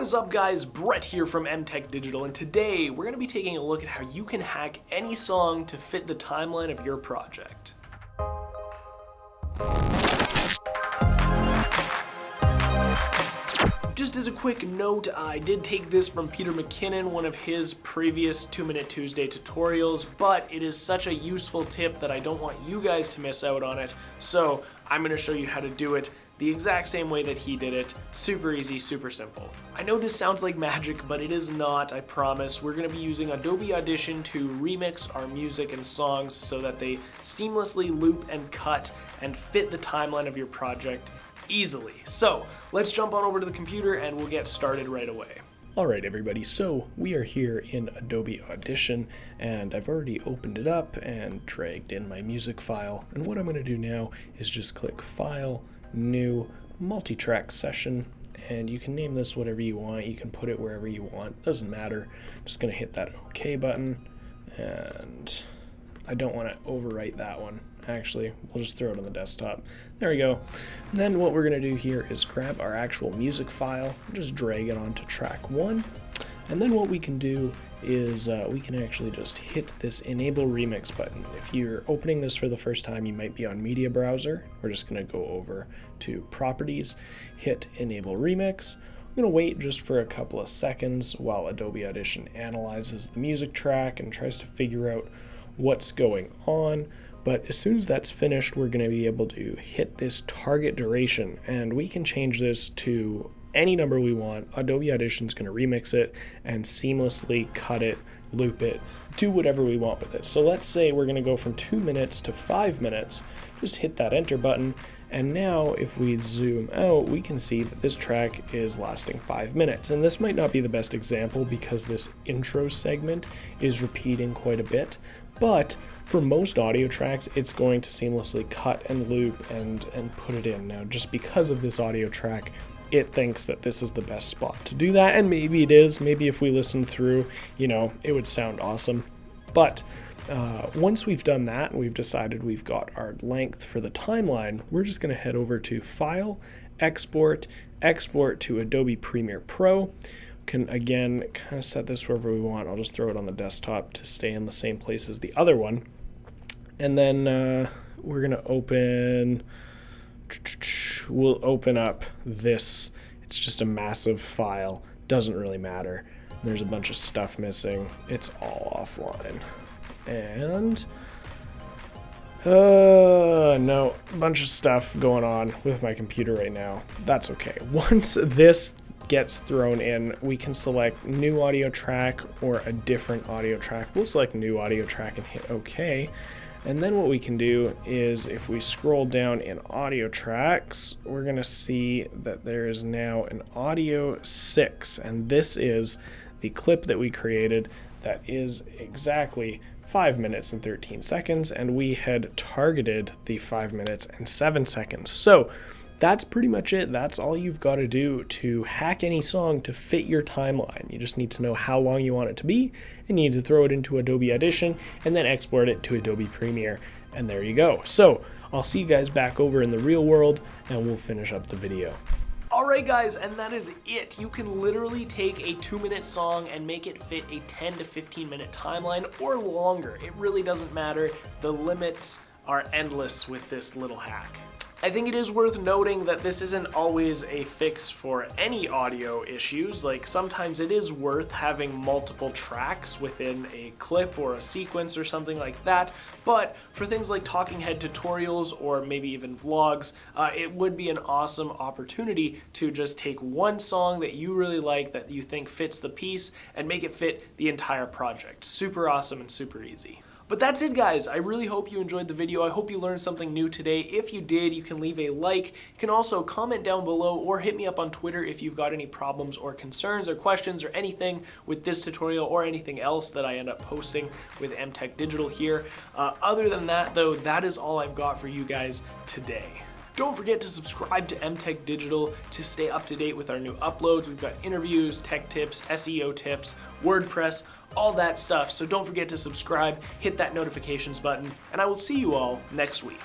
What is up guys, Brett here from Mtek Digital, and today we're going to be taking a look at how you can hack any song to fit the timeline of your project. Just as a quick note, I did take this from Peter McKinnon, one of his previous 2-Minute Tuesday tutorials, but it is such a useful tip that I don't want you guys to miss out on it, so I'm going to show you how to do it the exact same way that he did it. Super easy, super simple. I know this sounds like magic, but it is not, I promise. We're going to be using Adobe Audition to remix our music and songs so that they seamlessly loop and cut and fit the timeline of your project easily. So let's jump on over to the computer and we'll get started right away. Alright everybody, so we are here in Adobe Audition and I've already opened it up and dragged in my music file, and what I'm going to do now is just click File, New, Multi-Track Session, and you can name this whatever you want, you can put it wherever you want, doesn't matter. I'm just going to hit that OK button, and I don't want to overwrite that one. Actually, we'll just throw it on the desktop. There we go. And then what we're going to do here is grab our actual music file, just drag it onto track 1, and then what we can do is we can actually just hit this Enable Remix button. If you're opening this for the first time, you might be on Media Browser. We're just going to go over to Properties, hit Enable Remix. I'm going to wait just for a couple of seconds while Adobe Audition analyzes the music track and tries to figure out what's going on. But as soon as that's finished, we're going to be able to hit this target duration, and we can change this to any number we want. Adobe Audition is going to remix it and seamlessly cut it, loop it, do whatever we want with it. So let's say we're going to go from 2 minutes to 5 minutes. Just hit that enter button, and now if we zoom out, we can see that this track is lasting 5 minutes. And this might not be the best example because this intro segment is repeating quite a bit, but for most audio tracks, it's going to seamlessly cut and loop and put it in. Now, just because of this audio track, it thinks that this is the best spot to do that, and maybe it is. Maybe if we listen through, it would sound awesome. But once we've done that and we've decided we've got our length for the timeline, we're just going to head over to File, Export, Export to Adobe Premiere Pro. Can again kind of set this wherever we want. I'll just throw it on the desktop to stay in the same place as the other one. And then we're going to we'll open up this. It's just a massive file. Doesn't really matter. There's a bunch of stuff missing. It's all offline. And no, a bunch of stuff going on with my computer right now. That's okay. Once this gets thrown in, we can select new audio track or a different audio track. We'll select new audio track and hit OK. And then what we can do is if we scroll down in audio tracks, we're going to see that there is now an audio 6, and this is the clip that we created that is exactly 5 minutes and 13 seconds, and we had targeted the 5 minutes and 7 seconds. So that's pretty much it. That's all you've got to do to hack any song to fit your timeline. You just need to know how long you want it to be, and you need to throw it into Adobe Audition and then export it to Adobe Premiere, and there you go. So I'll see you guys back over in the real world and we'll finish up the video. Alright guys, and that is it. You can literally take a 2-minute song and make it fit a 10 to 15 minute timeline or longer. It really doesn't matter. The limits are endless with this little hack. I think it is worth noting that this isn't always a fix for any audio issues. Like, sometimes it is worth having multiple tracks within a clip or a sequence or something like that, but for things like talking head tutorials or maybe even vlogs, it would be an awesome opportunity to just take one song that you really like, that you think fits the piece, and make it fit the entire project. Super awesome and super easy. But that's it guys, I really hope you enjoyed the video. I hope you learned something new today. If you did, you can leave a like. You can also comment down below or hit me up on Twitter if you've got any problems or concerns or questions or anything with this tutorial or anything else that I end up posting with Mtek Digital here. Other than that though, that is all I've got for you guys today. Don't forget to subscribe to Mtek Digital to stay up to date with our new uploads. We've got interviews, tech tips, SEO tips, WordPress, all that stuff. So don't forget to subscribe, hit that notifications button, and I will see you all next week.